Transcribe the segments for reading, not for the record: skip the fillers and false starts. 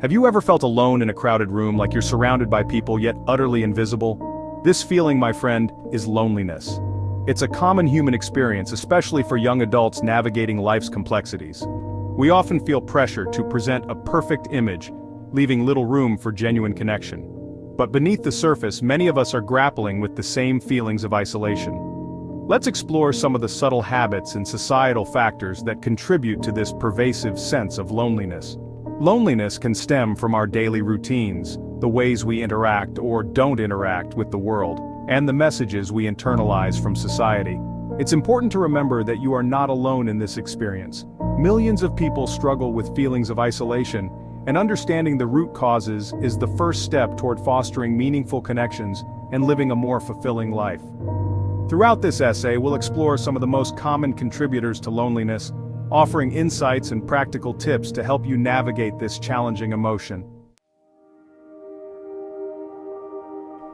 Have you ever felt alone in a crowded room, like you're surrounded by people yet utterly invisible? This feeling, my friend, is loneliness. It's a common human experience, especially for young adults navigating life's complexities. We often feel pressure to present a perfect image, leaving little room for genuine connection. But beneath the surface, many of us are grappling with the same feelings of isolation. Let's explore some of the subtle habits and societal factors that contribute to this pervasive sense of loneliness. Loneliness can stem from our daily routines, the ways we interact or don't interact with the world, and the messages we internalize from society. It's important to remember that you are not alone in this experience. Millions of people struggle with feelings of isolation, and understanding the root causes is the first step toward fostering meaningful connections and living a more fulfilling life. Throughout this essay, we'll explore some of the most common contributors to loneliness, offering insights and practical tips to help you navigate this challenging emotion.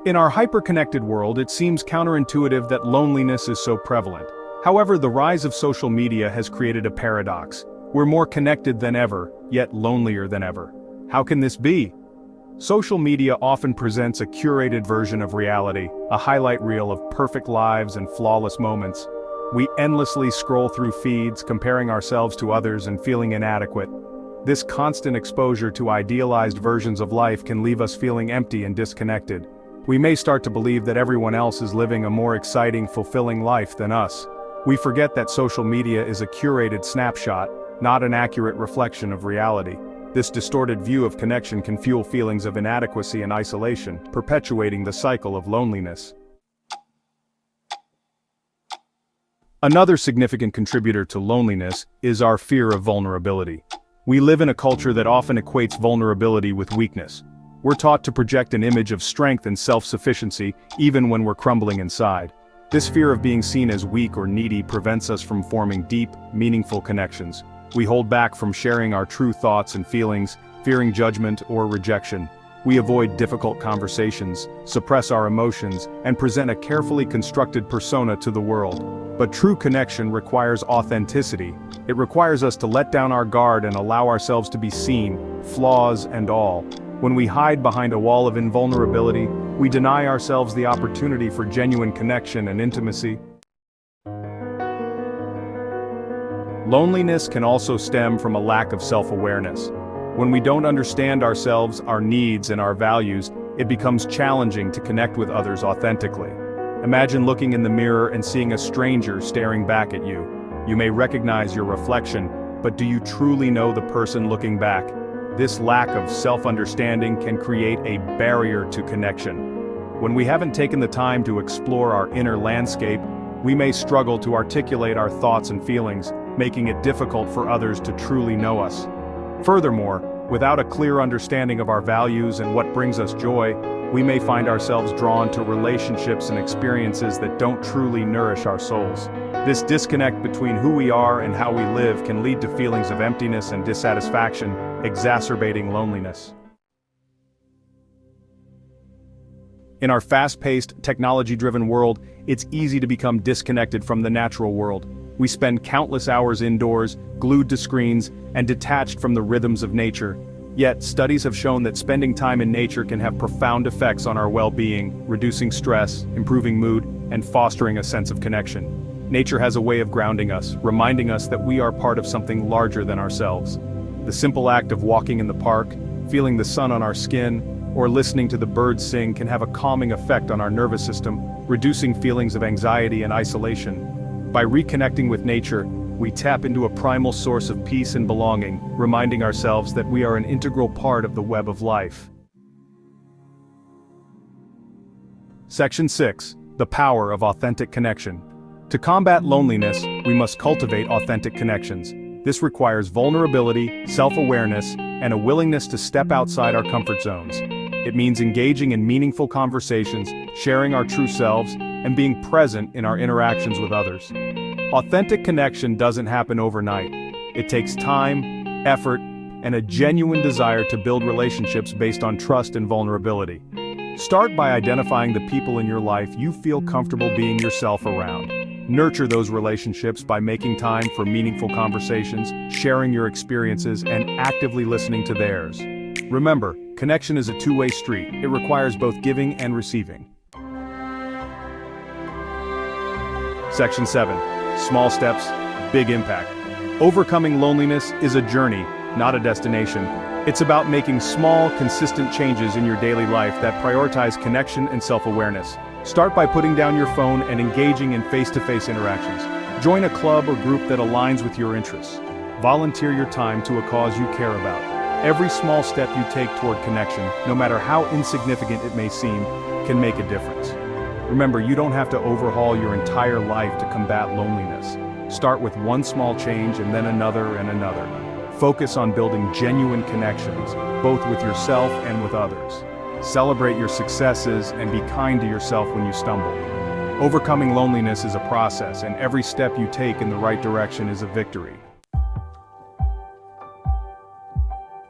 In our hyper-connected world, it seems counterintuitive that loneliness is so prevalent. However, the rise of social media has created a paradox. We're more connected than ever, yet lonelier than ever. How can this be? Social media often presents a curated version of reality, a highlight reel of perfect lives and flawless moments. We endlessly scroll through feeds, comparing ourselves to others and feeling inadequate. This constant exposure to idealized versions of life can leave us feeling empty and disconnected. We may start to believe that everyone else is living a more exciting, fulfilling life than us. We forget that social media is a curated snapshot, not an accurate reflection of reality. This distorted view of connection can fuel feelings of inadequacy and isolation, perpetuating the cycle of loneliness. Another significant contributor to loneliness is our fear of vulnerability. We live in a culture that often equates vulnerability with weakness. We're taught to project an image of strength and self-sufficiency, even when we're crumbling inside. This fear of being seen as weak or needy prevents us from forming deep, meaningful connections. We hold back from sharing our true thoughts and feelings, fearing judgment or rejection. We avoid difficult conversations, suppress our emotions, and present a carefully constructed persona to the world. But true connection requires authenticity. It requires us to let down our guard and allow ourselves to be seen, flaws and all. When we hide behind a wall of invulnerability, we deny ourselves the opportunity for genuine connection and intimacy. Loneliness can also stem from a lack of self-awareness. When we don't understand ourselves, our needs, and our values, it becomes challenging to connect with others authentically. Imagine looking in the mirror and seeing a stranger staring back at you. You may recognize your reflection, but do you truly know the person looking back? This lack of self-understanding can create a barrier to connection. When we haven't taken the time to explore our inner landscape, we may struggle to articulate our thoughts and feelings, making it difficult for others to truly know us. Furthermore, without a clear understanding of our values and what brings us joy, we may find ourselves drawn to relationships and experiences that don't truly nourish our souls. This disconnect between who we are and how we live can lead to feelings of emptiness and dissatisfaction, exacerbating loneliness. In our fast-paced, technology-driven world, it's easy to become disconnected from the natural world. We spend countless hours indoors, glued to screens, and detached from the rhythms of nature. Yet, studies have shown that spending time in nature can have profound effects on our well-being, reducing stress, improving mood, and fostering a sense of connection. Nature has a way of grounding us, reminding us that we are part of something larger than ourselves. The simple act of walking in the park, feeling the sun on our skin, or listening to the birds sing can have a calming effect on our nervous system, reducing feelings of anxiety and isolation. By reconnecting with nature, we tap into a primal source of peace and belonging, reminding ourselves that we are an integral part of the web of life. Section 6. The power of authentic connection. To combat loneliness, we must cultivate authentic connections. This requires vulnerability, self-awareness, and a willingness to step outside our comfort zones. It means engaging in meaningful conversations, sharing our true selves, and being present in our interactions with others. Authentic connection doesn't happen overnight. It takes time, effort, and a genuine desire to build relationships based on trust and vulnerability. Start by identifying the people in your life you feel comfortable being yourself around. Nurture those relationships by making time for meaningful conversations, sharing your experiences, and actively listening to theirs. Remember, connection is a two-way street. It requires both giving and receiving. Section 7. Small steps, big impact. Overcoming loneliness is a journey, not a destination. It's about making small, consistent changes in your daily life that prioritize connection and self-awareness. Start by putting down your phone and engaging in face-to-face interactions. Join a club or group that aligns with your interests. Volunteer your time to a cause you care about. Every small step you take toward connection, no matter how insignificant it may seem, can make a difference. Remember, you don't have to overhaul your entire life to combat loneliness. Start with one small change and then another and another. Focus on building genuine connections, both with yourself and with others. Celebrate your successes and be kind to yourself when you stumble. Overcoming loneliness is a process, and every step you take in the right direction is a victory.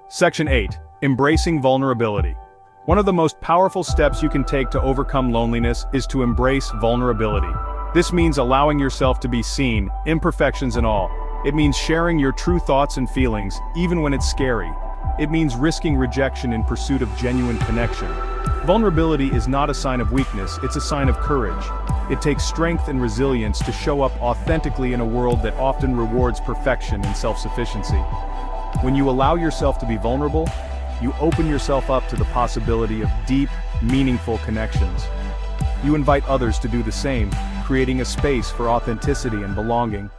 Section 8. Embracing vulnerability. One of the most powerful steps you can take to overcome loneliness is to embrace vulnerability. This means allowing yourself to be seen, imperfections and all. It means sharing your true thoughts and feelings, even when it's scary. It means risking rejection in pursuit of genuine connection. Vulnerability is not a sign of weakness, it's a sign of courage. It takes strength and resilience to show up authentically in a world that often rewards perfection and self-sufficiency. When you allow yourself to be vulnerable, you open yourself up to the possibility of deep, meaningful connections. You invite others to do the same, creating a space for authenticity and belonging.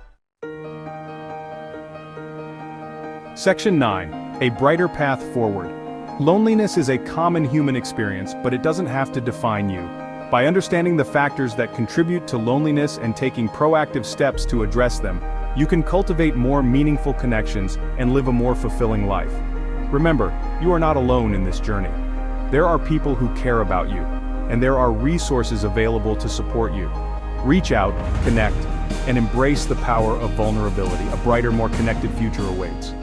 Section 9. A brighter path forward. Loneliness is a common human experience, but it doesn't have to define you. By understanding the factors that contribute to loneliness and taking proactive steps to address them, you can cultivate more meaningful connections and live a more fulfilling life. Remember, you are not alone in this journey. There are people who care about you, and there are resources available to support you. Reach out, connect, and embrace the power of vulnerability. A brighter, more connected future awaits.